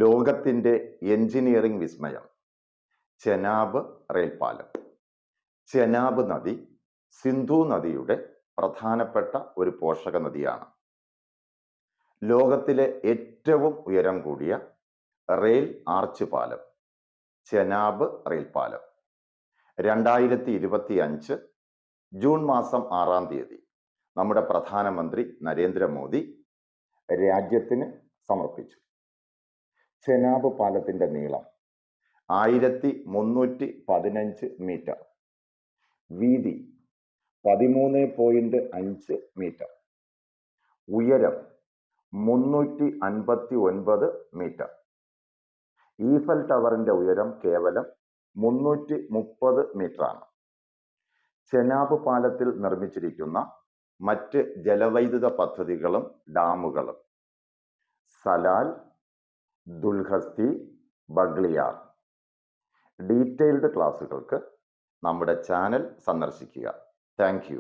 ലോകത്തിൻ്റെ എഞ്ചിനീയറിംഗ് വിസ്മയം ചെനാബ് റെയിൽപാലം. ചെനാബ് നദി സിന്ധു നദിയുടെ പ്രധാനപ്പെട്ട ഒരു പോഷക നദിയാണ്. ലോകത്തിലെ ഏറ്റവും ഉയരം കൂടിയ റെയിൽ ആർച്ച് പാലം ചെനാബ് റെയിൽപാലം 2025 ജൂൺ മാസം 6-ാം തീയതി നമ്മുടെ പ്രധാനമന്ത്രി നരേന്ദ്രമോദി രാജ്യത്തിന് സമർപ്പിച്ചു. ചെനാബ് പാലത്തിന്റെ നീളം 1315 മീറ്റർ, വീതി 13.5 മീറ്റർ, ഉയരം 359 മീറ്റർ. ഈഫൽ ടവറിന്റെ ഉയരം കേവലം 330 മീറ്ററാണ്. ചെനാബ് പാലത്തിൽ നിർമ്മിച്ചിരിക്കുന്ന മറ്റ് ജലവൈദ്യുത പദ്ധതികളും ഡാമുകളും സലാൽ, ദുൽഹസ്തി, ബഗ്ലിയാർ. ഡീറ്റെയിൽഡ് ക്ലാസുകൾക്ക് നമ്മുടെ ചാനൽ സന്ദർശിക്കുക. Thank you.